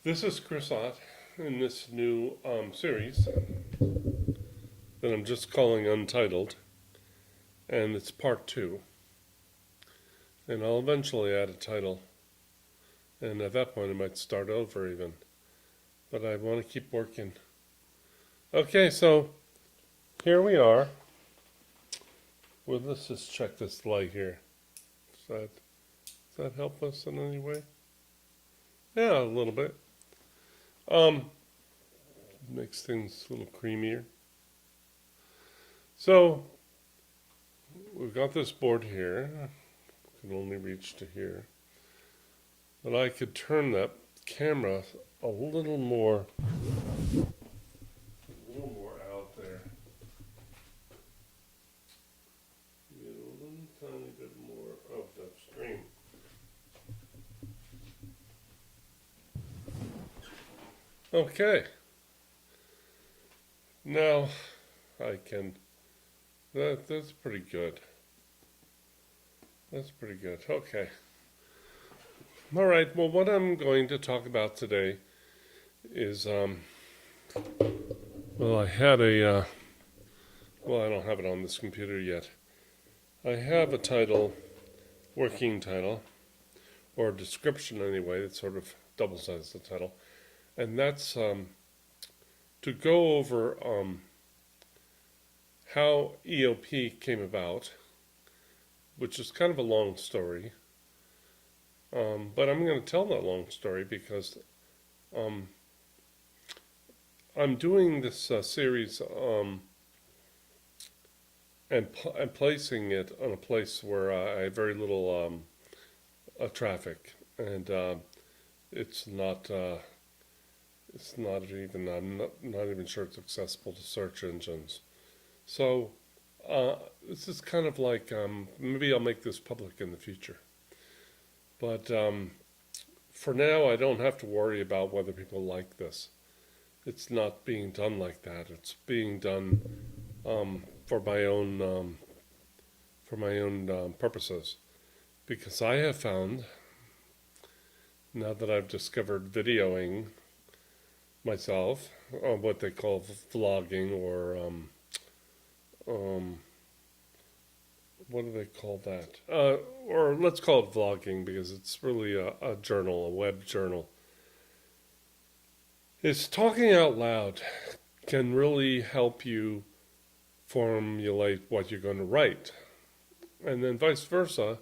This is Chris Ott in this new series that I'm just calling Untitled, and it's part two. And I'll eventually add a title, and at that point I might start over even. But I want to keep working. Okay, so here we are. Well, let's just check this light here. Does that help us in any way? Yeah, a little bit. Makes things a little creamier. So we've got this board here. I can only reach to here. But I could turn that camera a little more out there. Get a little tiny bit more of that screen. Okay. Now I can. That's pretty good. That's pretty good. Okay. All right. Well, what I'm going to talk about today is well, I had a well, I don't have it on this computer yet. I have a title, working title, or a description anyway. That sort of doubles as the title, and that's to go over how EOP came about, which is kind of a long story. But I'm going to tell that long story because I'm doing this series and placing it on a place where I have very little traffic, and it's not even, I'm not even sure it's accessible to search engines. So this is kind of like, maybe I'll make this public in the future. But for now, I don't have to worry about whether people like this. It's not being done like that. It's being done for my own purposes. Because I have found, now that I've discovered videoing myself, what they call vlogging, or what do they call that? Or let's call it vlogging, because it's really a journal, a web journal. Is talking out loud can really help you formulate what you're going to write. And then vice versa,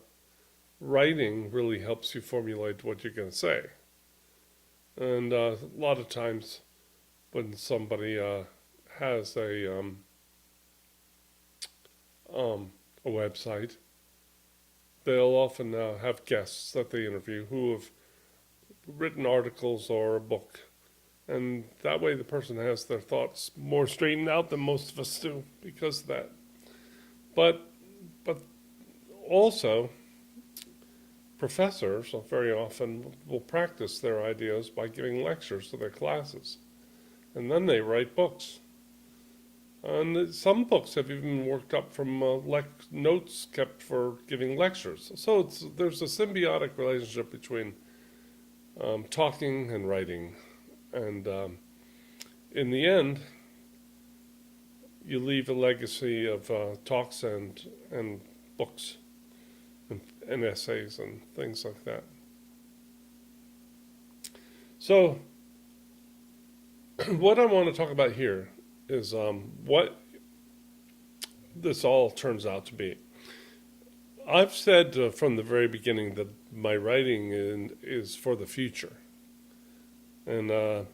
writing really helps you formulate what you're going to say. And a lot of times when somebody has a website, they'll often have guests that they interview who have written articles or a book. And that way the person has their thoughts more straightened out than most of us do because of that. But also, professors very often will practice their ideas by giving lectures to their classes. And then they write books. And some books have even worked up from notes kept for giving lectures. So there's a symbiotic relationship between talking and writing. And in the end, you leave a legacy of talks and books and essays and things like that. So what I want to talk about here is what this all turns out to be. I've said from the very beginning that my writing is for the future. And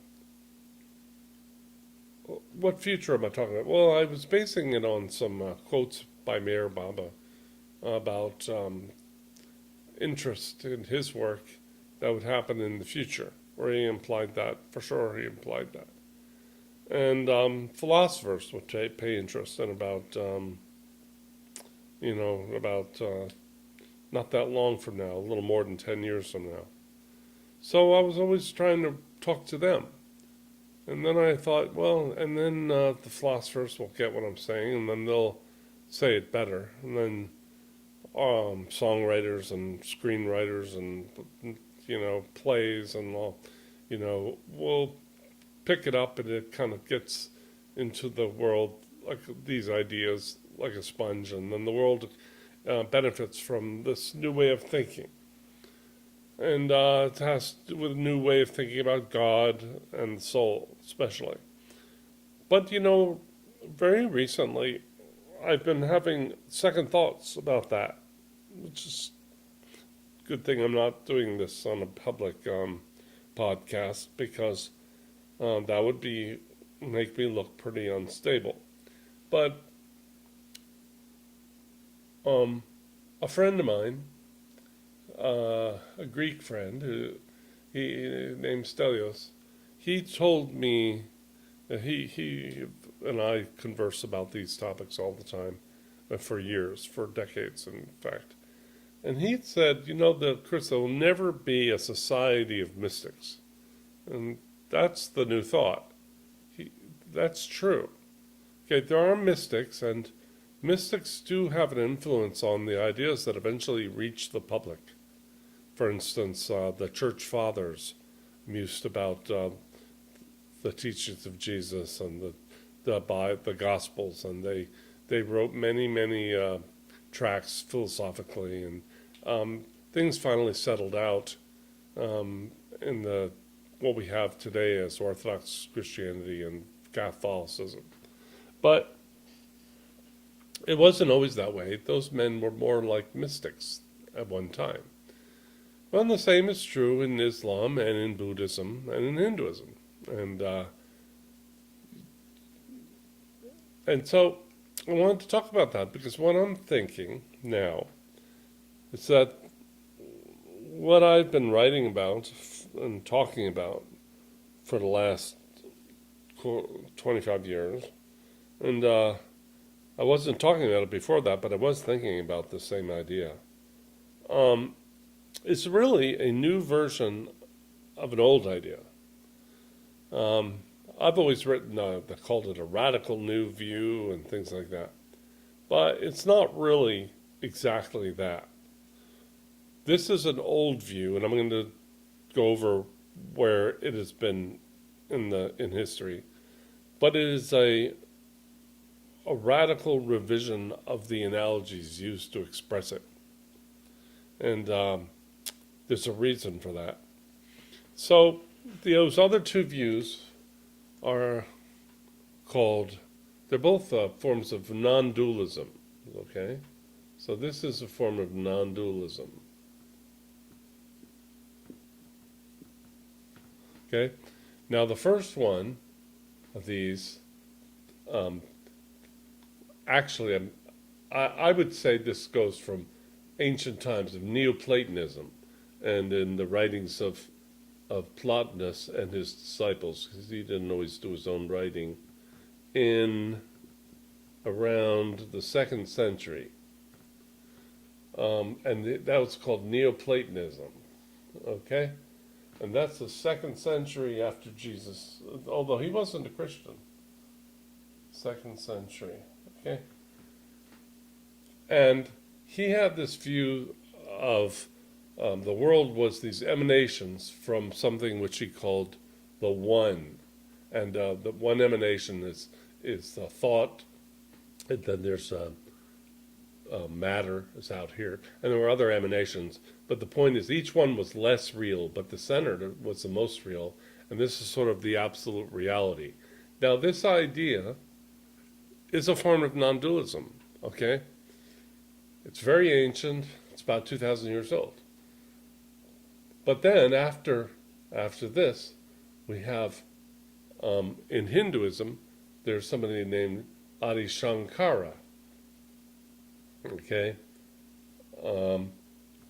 what future am I talking about? Well, I was basing it on some quotes by Mayor Baba about interest in his work that would happen in the future, where he implied that, for sure he implied that. And philosophers would pay interest in about, not that long from now, a little more than 10 years from now. So I was always trying to talk to them. And then I thought, well, and then the philosophers will get what I'm saying, and then they'll say it better. And then songwriters and screenwriters and, plays and all, we'll pick it up and it kind of gets into the world like these ideas like a sponge, and then the world benefits from this new way of thinking. And it has to do with a new way of thinking about God and the soul, especially. But, very recently, I've been having second thoughts about that, which is a good thing I'm not doing this on a public podcast, because that would make me look pretty unstable. But a friend of mine, a Greek friend, he named Stelios, he told me that he and I converse about these topics all the time, for years, for decades, in fact. And he said, Chris, there will never be a society of mystics. And that's the new thought. That's true. Okay, there are mystics, and mystics do have an influence on the ideas that eventually reach the public. For instance, the church fathers mused about the teachings of Jesus and the Gospels, and they wrote many tracts philosophically, and things finally settled out in what we have today as Orthodox Christianity and Catholicism. But it wasn't always that way. Those men were more like mystics at one time. Well, the same is true in Islam and in Buddhism and in Hinduism. And so I wanted to talk about that, because what I'm thinking now is that what I've been writing about and talking about for the last 25 years, and I wasn't talking about it before that, but I was thinking about the same idea. It's really a new version of an old idea. I've always written, they called it a radical new view and things like that. But it's not really exactly that. This is an old view, and I'm going to go over where it has been in history. But it is a radical revision of the analogies used to express it. And there's a reason for that. So those other two views are they're both forms of non-dualism, okay? So this is a form of non-dualism. Okay? Now the first one of these, actually, I would say this goes from ancient times of Neoplatonism, and in the writings of Plotinus and his disciples, because he didn't always do his own writing, in around the 2nd century. And that was called Neoplatonism, okay? And that's the 2nd century after Jesus, although he wasn't a Christian. 2nd century, okay? And he had this view of the world was these emanations from something which he called the One. And the one emanation is the thought, and then there's matter is out here. And there were other emanations, but the point is each one was less real, but the center was the most real, and this is sort of the absolute reality. Now this idea is a form of non-dualism, okay? It's very ancient, it's about 2,000 years old. But then after this, we have, in Hinduism, there's somebody named Shankara, okay?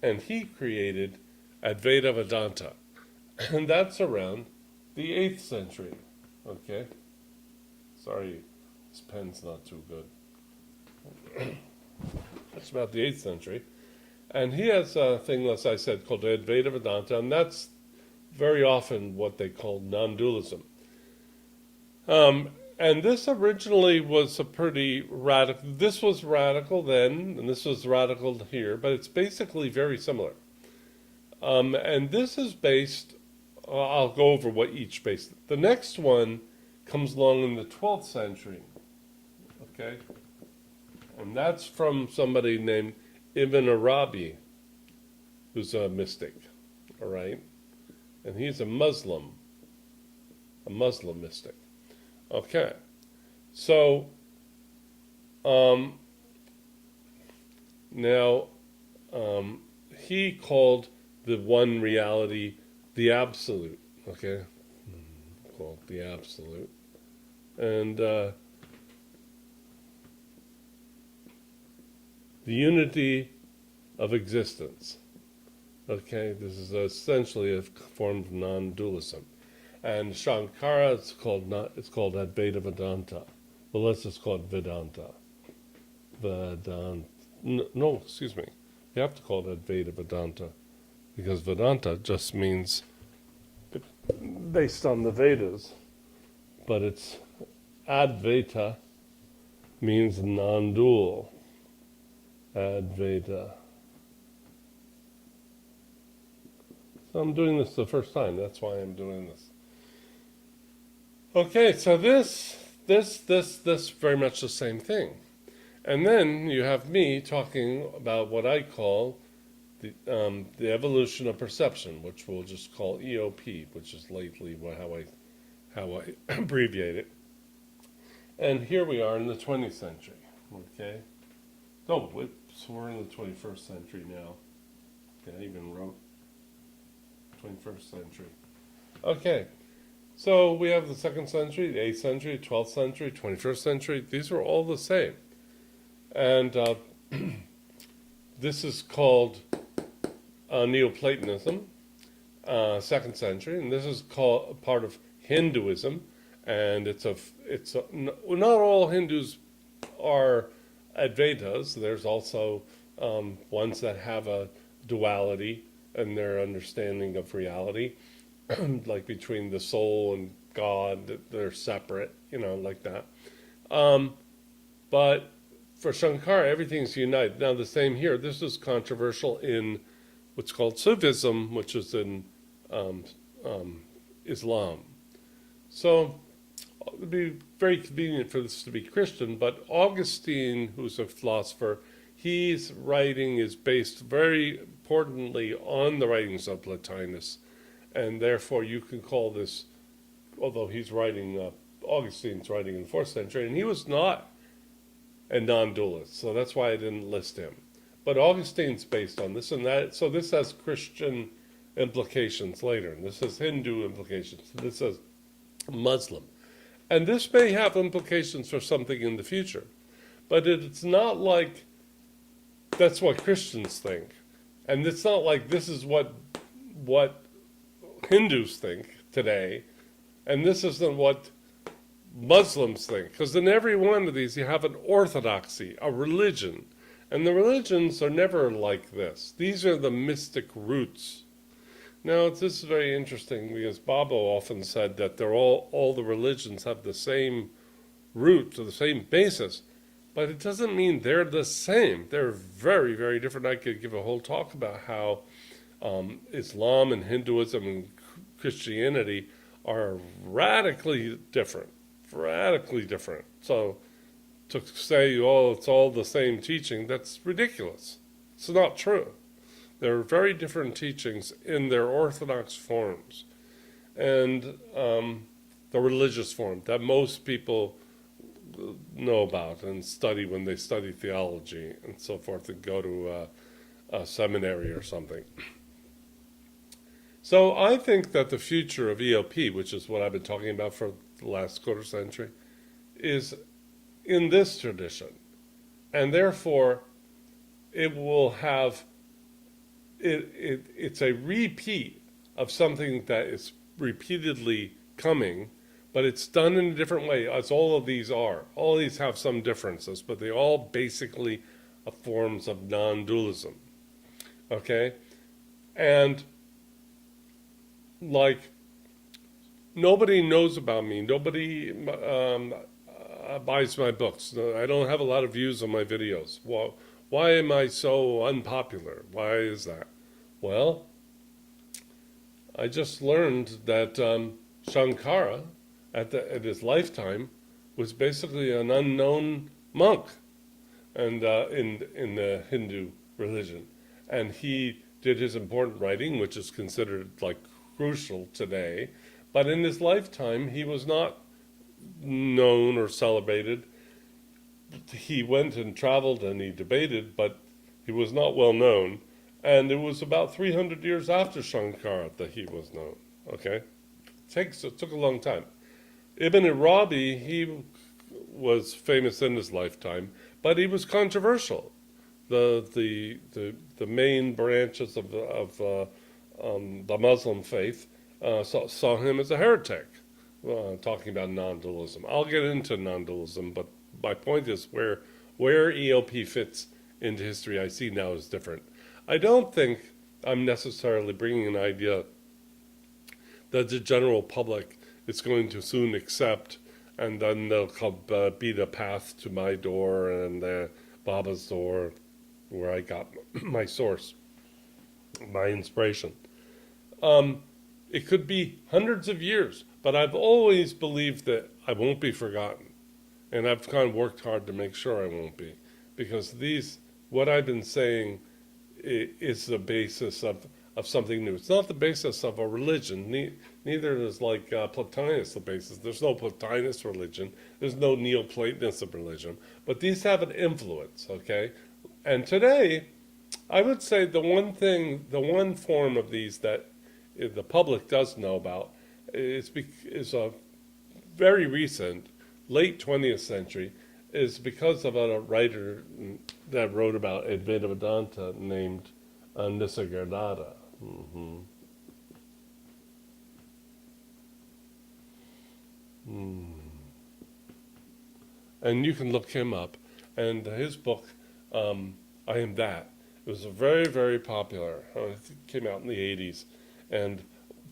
And he created Advaita Vedanta, and that's around the 8th century, okay? Sorry, this pen's not too good. That's about the 8th century. And he has a thing, as I said, called Advaita Vedanta, and that's very often what they call non-dualism. And this originally was a pretty radical, this was radical then, and this was radical here, but it's basically very similar. And this is based I'll go over what each base. The next one comes along in the 12th century, okay? And that's from somebody named Ibn Arabi, who's a mystic, all right? And he's a Muslim mystic. Okay, so now he called the one reality the absolute, okay? Called the absolute. And the unity of existence. Okay, this is essentially a form of non-dualism. And Shankara, it's called Advaita Vedanta. Well, let's just call it Vedanta. No, excuse me. You have to call it Advaita Vedanta, because Vedanta just means based on the Vedas, but it's Advaita means non-dual. Advaita. So I'm doing this the first time. That's why I'm doing this. Okay, so this very much the same thing. And then you have me talking about what I call the evolution of perception, which we'll just call EOP, which is lately how I abbreviate it. And here we are in the 20th century. Okay. So we're in the 21st century now. Okay, I even wrote 21st century. Okay. So we have the 2nd century, the 8th century, 12th century, 21st century. These are all the same. And this is called Neoplatonism, 2nd century, and this is called a part of Hinduism. And not all Hindus are Advaitas. There's also ones that have a duality in their understanding of reality. Like between the soul and God, that they're separate, like that. But for Shankara, everything's united. Now, the same here. This is controversial in what's called Sufism, which is in Islam. So it would be very convenient for this to be Christian, but Augustine, who's a philosopher, his writing is based very importantly on the writings of Plotinus. And therefore, you can call this, although he's writing, Augustine's writing in the 4th century, and he was not a non-dualist, so that's why I didn't list him. But Augustine's based on this and that, so this has Christian implications later, and this has Hindu implications, this has Muslim. And this may have implications for something in the future, but it's not like that's what Christians think. And it's not like this is what Hindus think today, and this isn't what Muslims think, because in every one of these you have an orthodoxy, a religion, and the religions are never like this. These are the mystic roots. Now, this is very interesting, because Baba often said that they're all the religions have the same root, or the same basis, but it doesn't mean they're the same. They're very, very different. I could give a whole talk about how Islam and Hinduism and Christianity are radically different. So to say, it's all the same teaching, that's ridiculous. It's not true. There are very different teachings in their orthodox forms and the religious form that most people know about and study when they study theology and so forth and go to a seminary or something. So I think that the future of EOP, which is what I've been talking about for the last quarter century, is in this tradition. And therefore, it will have, it's a repeat of something that is repeatedly coming, but it's done in a different way, as all of these are. All of these have some differences, but they all basically are forms of non-dualism. Okay? And like, nobody knows about me. Nobody buys my books. I don't have a lot of views on my videos. Well, why am I so unpopular? Why is that? Well, I just learned that Shankara, at his lifetime, was basically an unknown monk, and in the Hindu religion, and he did his important writing, which is considered like crucial today. But in his lifetime, he was not known or celebrated. He went and traveled and he debated, but he was not well known. And it was about 300 years after Shankara that he was known. Okay, it took a long time. Ibn Arabi, he was famous in his lifetime, but he was controversial. The main branches of the Muslim faith saw him as a heretic, talking about non-dualism. I'll get into non-dualism, but my point is where EOP fits into history I see now is different. I don't think I'm necessarily bringing an idea that the general public is going to soon accept, and then they'll come, beat a path to my door and Baba's door, where I got my source, my inspiration. It could be hundreds of years, but I've always believed that I won't be forgotten. And I've kind of worked hard to make sure I won't be. Because what I've been saying is the basis of something new. It's not the basis of a religion. Neither is like Plotinus the basis. There's no Plotinus religion. There's no Neoplatonism religion. But these have an influence, okay? And today, I would say the one form of these that the public does know about is a very recent, late 20th century, is because of a writer that wrote about Advaita Vedanta named Nisargadatta. Mm-hmm. And you can look him up. And his book, I Am That, it was very, very popular. It came out in the 80s. And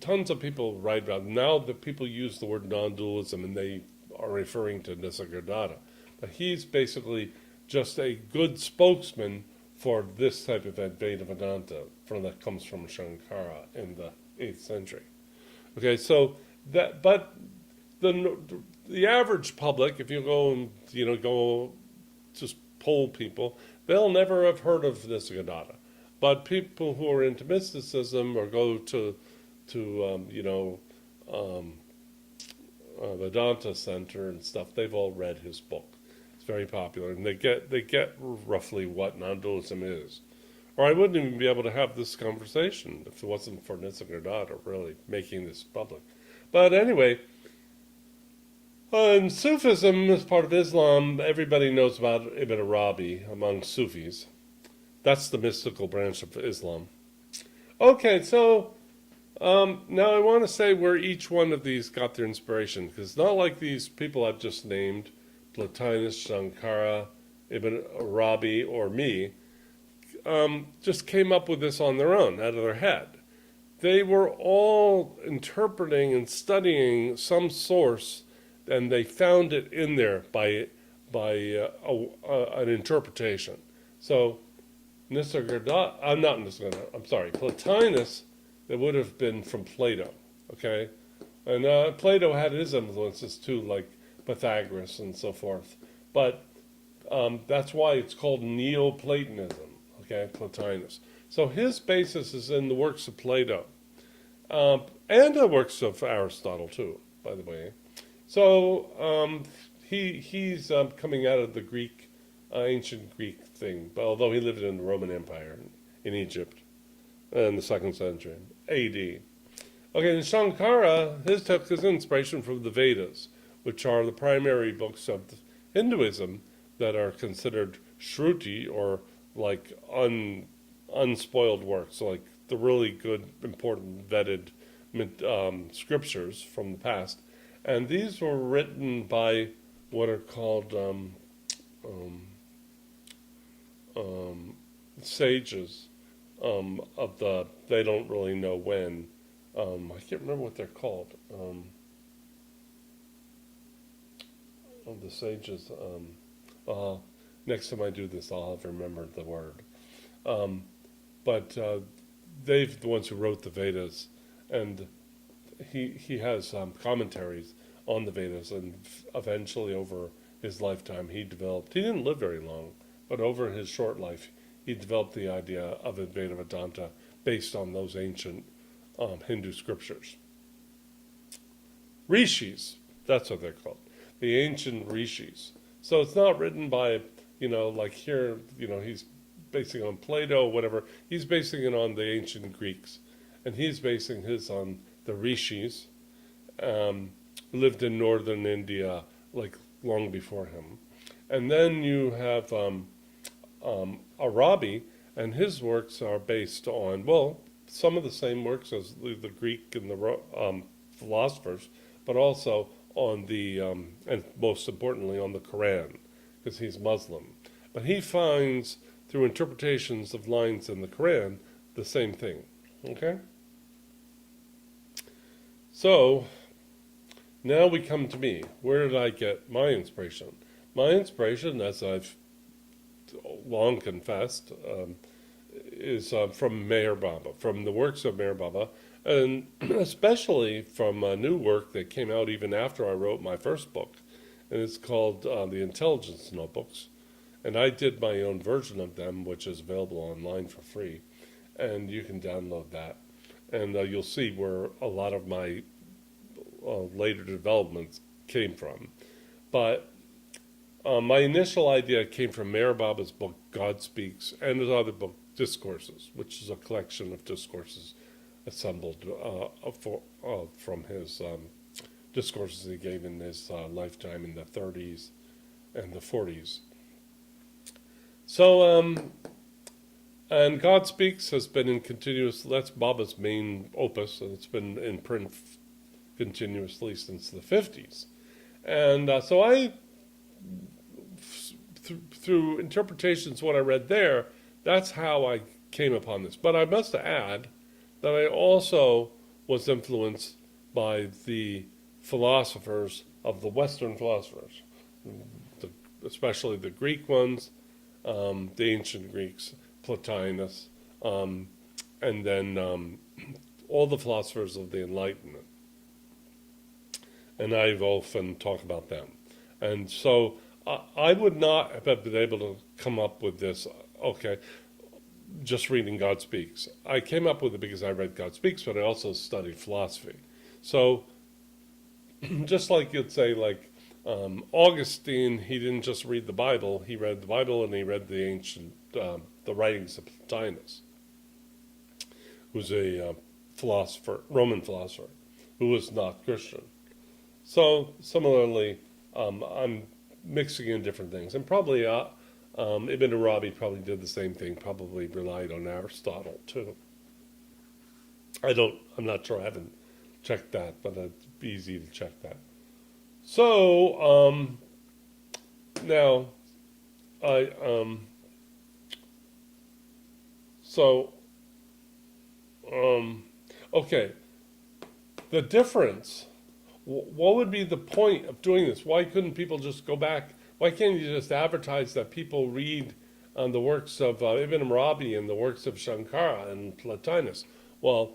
tons of people write about it. Now the people use the word non-dualism and they are referring to Nisargadatta. But he's basically just a good spokesman for this type of Advaita Vedanta that comes from Shankara in the 8th century. Okay, so but the average public, if you go and go just poll people, they'll never have heard of Nisargadatta. But people who are into mysticism or go to Vedanta Center and stuff, they've all read his book. It's very popular, and they get roughly what non-dualism is. Or I wouldn't even be able to have this conversation if it wasn't for Nisargadatta really making this public. But anyway, in Sufism, as part of Islam, everybody knows about Ibn Arabi among Sufis. That's the mystical branch of Islam. Okay, so now I want to say where each one of these got their inspiration, because it's not like these people I've just named, Plotinus, Shankara, Ibn Arabi, or me, just came up with this on their own, out of their head. They were all interpreting and studying some source, and they found it in there by an interpretation. So Plotinus, that would have been from Plato, okay? And Plato had his influences too, like Pythagoras and so forth. But that's why it's called Neoplatonism, okay, Plotinus. So his basis is in the works of Plato, and the works of Aristotle too, by the way. So he's coming out of the Greek, ancient Greek thing, but although he lived in the Roman Empire in Egypt in the 2nd century AD. Okay, and Shankara, took his inspiration from the Vedas, which are the primary books of Hinduism that are considered Shruti, or like unspoiled works, like the really good, important, vetted scriptures from the past. And these were written by what are called sages they don't really know when. I can't remember what they're called. The sages. Next time I do this, I'll have remembered the word. But they're the ones who wrote the Vedas, and he has commentaries on the Vedas, and eventually over his lifetime he didn't live very long, but over his short life he developed the idea of Advaita Vedanta based on those ancient Hindu scriptures. Rishis, that's what they're called, the ancient rishis. So it's not written by, like here, he's basing on Plato or whatever. He's basing it on the ancient Greeks, and he's basing his on the rishis, lived in northern India like long before him. And then you have Arabi, and his works are based on, well, some of the same works as the Greek and the philosophers, but also on the, and most importantly, on the Quran, because he's Muslim. But he finds, through interpretations of lines in the Quran, the same thing. Okay? So, now we come to me. Where did I get my inspiration? My inspiration, as I've long confessed, is from Meher Baba, from the works of Meher Baba, and especially from a new work that came out even after I wrote my first book, and it's called The Intelligence Notebooks, and I did my own version of them, which is available online for free, and you can download that, and you'll see where a lot of my later developments came from. But my initial idea came from Meher Baba's book, God Speaks, and his other book, Discourses, which is a collection of discourses assembled from his discourses he gave in his lifetime in the 30s and the 40s. So, and God Speaks has been in continuous, that's Baba's main opus, and it's been in print continuously since the 50s. And so I, through interpretations, what I read there, that's how I came upon this. But I must add that I also was influenced by the philosophers of the Western philosophers, especially the Greek ones, the ancient Greeks, Plotinus, and then all the philosophers of the Enlightenment. And I've often talked about them. And so I would not have been able to come up with this, just reading God Speaks. I came up with it because I read God Speaks, but I also studied philosophy. So just like you'd say, like Augustine, he didn't just read the Bible, he read the Bible and he read the ancient, the writings of Plotinus, who's a philosopher, Roman philosopher, who was not Christian. So similarly, I'm mixing in different things, and probably Ibn Arabi probably did the same thing. Probably relied on Aristotle too. I'm not sure. I haven't checked that, but it'd be easy to check that. So now okay. The difference. What would be the point of doing this? Why couldn't people just go back? Why can't you just advertise that people read the works of Ibn Arabi and the works of Shankara and Plotinus? Well,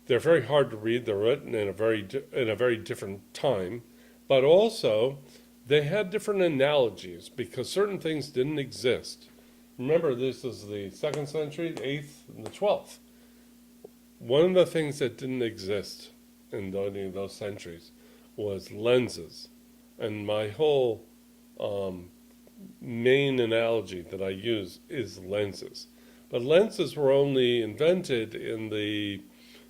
they're very hard to read. They're written in a very different time, but also they had different analogies because certain things didn't exist. Remember, this is the 2nd century, the 8th, and the 12th. One of the things that didn't exist in any of those centuries was lenses. And my whole main analogy that I use is lenses. But lenses were only invented in the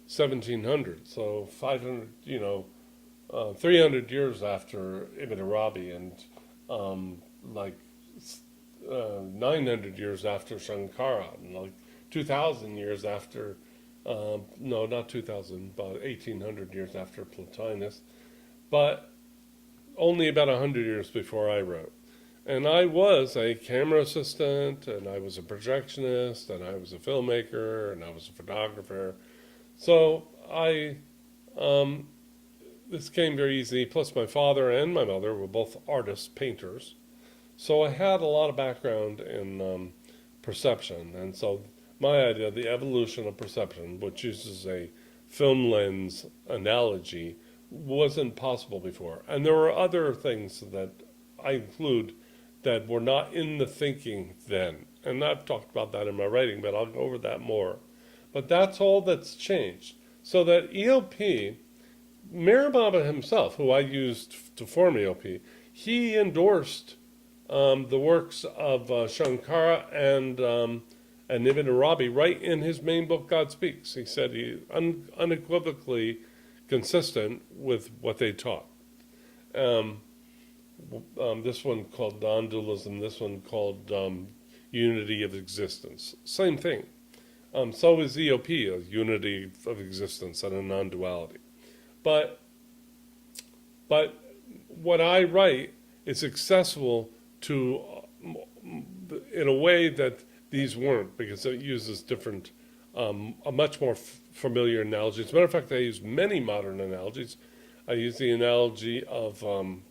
1700s, so 300 years after Ibn Arabi, and 900 years after Shankara, and like 2,000 years after no, not 2,000, about 1,800 years after Plotinus, but only about 100 years before I wrote. And I was a camera assistant, and I was a projectionist, and I was a filmmaker, and I was a photographer. So this came very easy. Plus my father and my mother were both artists, painters. So I had a lot of background in perception, and so my idea, the evolution of perception, which uses a film lens analogy wasn't possible before. And there were other things that I include that were not in the thinking then. And I've talked about that in my writing, but I'll go over that more. But that's all that's changed. So that EOP, Mir Baba himself, who I used to form EOP, he endorsed the works of Shankara and Ibn Arabi right in his main book, God Speaks. He said he unequivocally consistent with what they taught. This one called nondualism, this one called unity of existence. Same thing. So is EOP, a unity of existence and a non-duality. But what I write is accessible to in a way that these weren't, because it uses different, a much more familiar analogy. As a matter of fact, I use many modern analogies. I use the analogy of an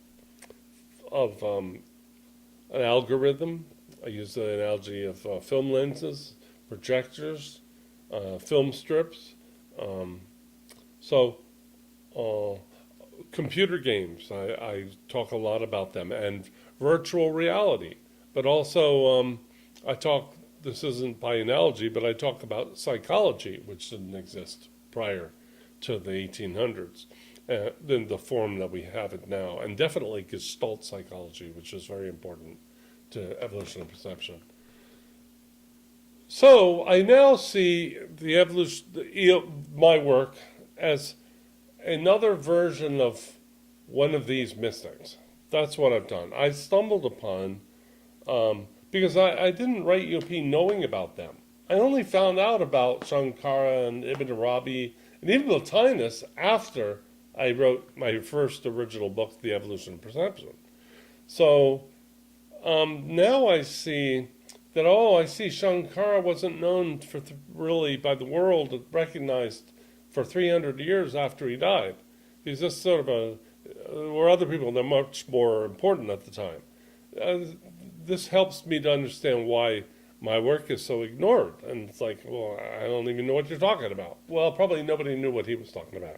algorithm. I use the analogy of film lenses, projectors, film strips. Computer games, I talk a lot about them, and virtual reality. But also, I talk, this isn't by analogy, but I talk about psychology, which didn't exist prior to the 1800s, in the form that we have it now, and definitely Gestalt psychology, which is very important to evolution of perception. So I now see the evolution, my work, as another version of one of these mystics. That's what I've done. I stumbled upon, because I didn't write EOP knowing about them. I only found out about Shankara and Ibn Arabi and even Plotinus after I wrote my first original book, The Evolution of Perception. So now I see that, I see Shankara wasn't known for really by the world, recognized for 300 years after he died. He's just sort of were other people that are much more important at the time. This helps me to understand why my work is so ignored. And it's like, well, I don't even know what you're talking about. Well, probably nobody knew what he was talking about.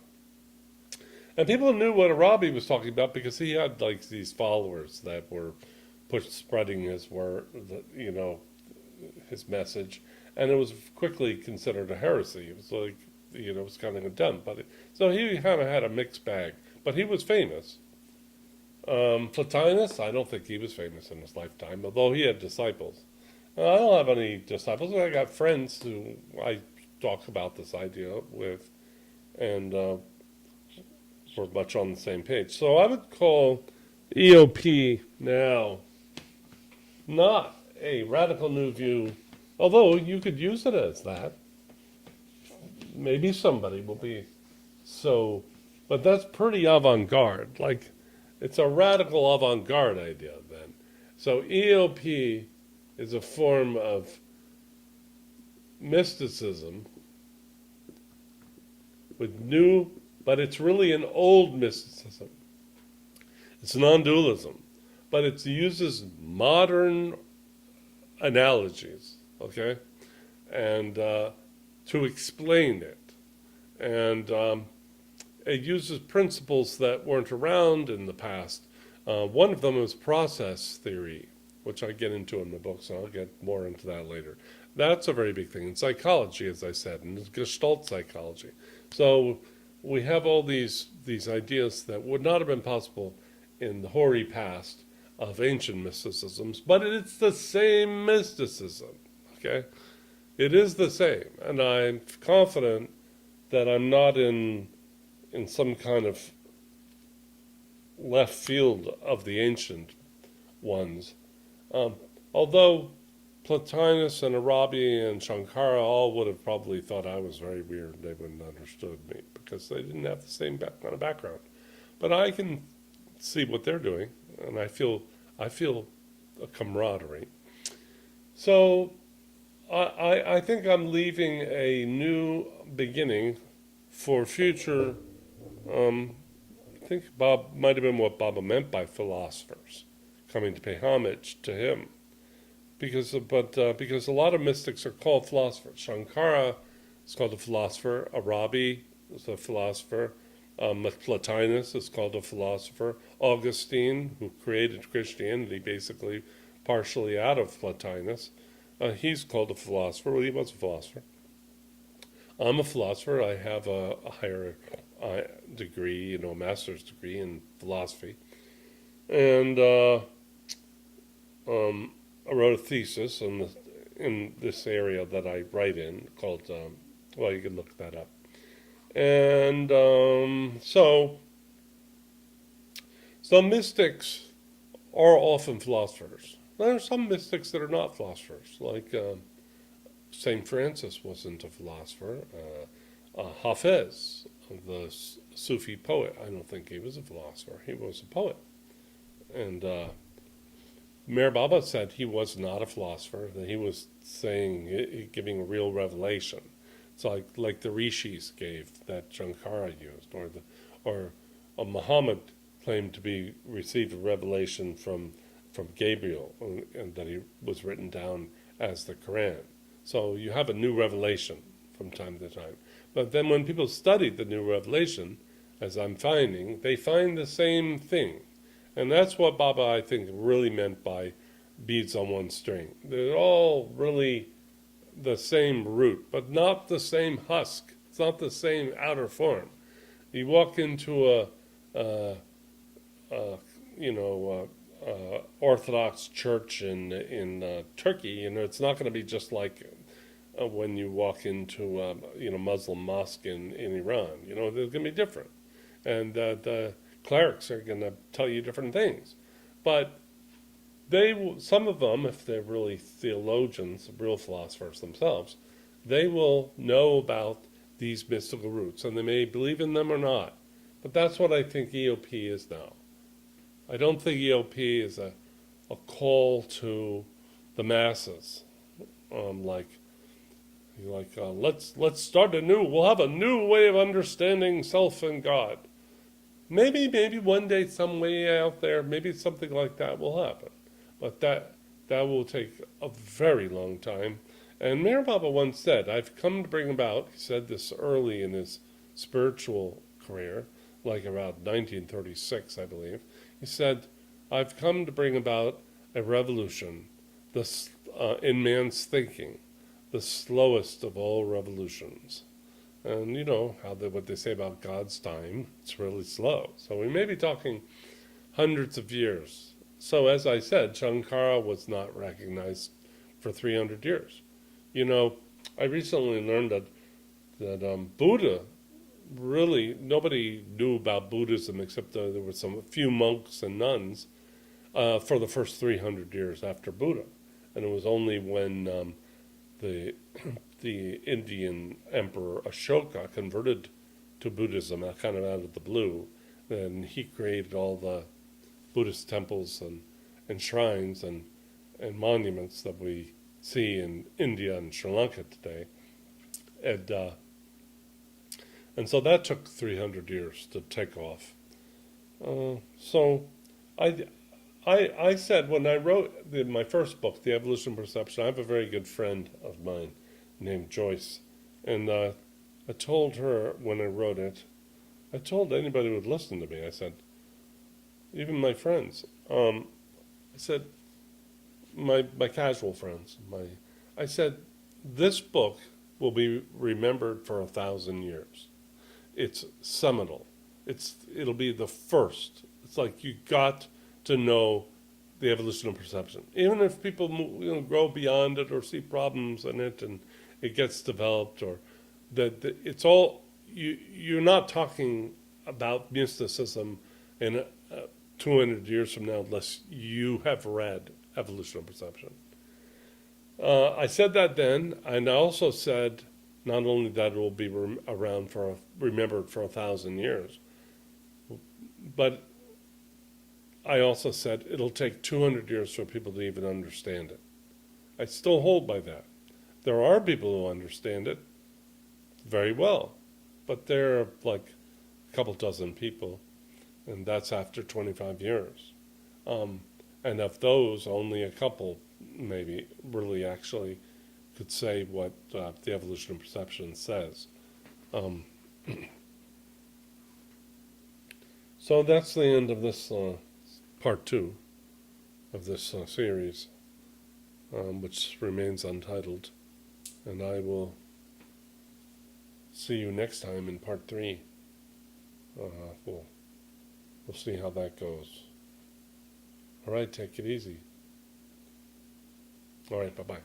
And people knew what Arabi was talking about because he had like these followers that were spreading his word, his message, and it was quickly considered a heresy. It was like, it was kind of done. So he kind of had a mixed bag, but he was famous. Plotinus, I don't think he was famous in his lifetime, although he had disciples. I don't have any disciples. I got friends who I talk about this idea with, and we're much on the same page. So I would call EOP now not a radical new view, although you could use it as that. Maybe somebody will be so, but that's pretty avant-garde. Like, it's a radical avant-garde idea then. So EOP is a form of mysticism with new, but it's really an old mysticism. It's non-dualism, but it uses modern analogies, okay, and to explain it. And it uses principles that weren't around in the past. One of them is process theory, which I get into in the book, so I'll get more into that later. That's a very big thing. In psychology, as I said, and Gestalt psychology. So we have all these ideas that would not have been possible in the hoary past of ancient mysticisms, but it's the same mysticism, okay? It is the same, and I'm confident that I'm not in some kind of left field of the ancient ones. Although Plotinus and Arabi and Shankara all would have probably thought I was very weird. They wouldn't have understood me because they didn't have the same kind of background. But I can see what they're doing, and I feel a camaraderie. So I think I'm leaving a new beginning for future. I think Bob might have been what Baba meant by philosophers coming to pay homage to him, because a lot of mystics are called philosophers. Shankara is called a philosopher. Arabi is a philosopher. Plotinus is called a philosopher. Augustine, who created Christianity basically partially out of Plotinus, he's called a philosopher. Well, he was a philosopher. I'm a philosopher. I have a higher degree, a master's degree in philosophy. And I wrote a thesis in this area that I write in called, well, you can look that up. And so some mystics are often philosophers. There are some mystics that are not philosophers, like St. Francis wasn't a philosopher. Hafez, the Sufi poet, I don't think he was a philosopher. He was a poet. And Meher Baba said he was not a philosopher, that he was saying, giving a real revelation. It's like the rishis gave that Shankara used, or Muhammad claimed to be received a revelation from Gabriel, and that he was written down as the Quran. So you have a new revelation from time to time. But then when people study the new revelation, as I'm finding, they find the same thing. And that's what Baba, I think, really meant by beads on one string. They're all really the same root, but not the same husk. It's not the same outer form. You walk into Orthodox church in Turkey, it's not going to be just like when you walk into Muslim mosque in Iran. They're going to be different, and the clerics are going to tell you different things. But some of them, if they're really theologians, real philosophers themselves, they will know about these mystical roots, and they may believe in them or not. But that's what I think EOP is now. I don't think EOP is a call to the masses, let's start anew. We'll have a new way of understanding self and God. Maybe one day, some way out there, maybe something like that will happen. But that will take a very long time. And Meher Baba once said, I've come to bring about, he said this early in his spiritual career, like around 1936, I believe. He said, I've come to bring about a revolution in man's thinking, the slowest of all revolutions. And what they say about God's time, it's really slow. So we may be talking hundreds of years. So as I said, Shankara was not recognized for 300 years. I recently learned that Buddha, really, nobody knew about Buddhism except there were a few monks and nuns for the first 300 years after Buddha. And it was only when the Indian emperor Ashoka converted to Buddhism, kind of out of the blue, and he created all the Buddhist temples and shrines and monuments that we see in India and Sri Lanka today. And so that took 300 years to take off. So I said, when I wrote my first book, The Evolution of Perception, I have a very good friend of mine named Joyce. And I told her when I wrote it, I told anybody who would listen to me, I said, even my friends, I said, my casual friends, I said, this book will be remembered for 1,000 years. It's seminal. It'll be the first. It's like you got to know the evolution of perception. Even if people grow beyond it or see problems in it and it gets developed, or that it's all, you're not talking about mysticism in 200 years from now unless you have read Evolution of Perception. I said that then, and I also said not only that it will be remembered for 1,000 years, but I also said it'll take 200 years for people to even understand it. I still hold by that. There are people who understand it very well, but there are like a couple dozen people, and that's after 25 years. And of those, only a couple maybe really actually could say what the evolution of perception says. So that's the end of this part 2 of this series, which remains untitled. And I will see you next time in part 3. We'll see how that goes. All right, take it easy. All right, bye-bye.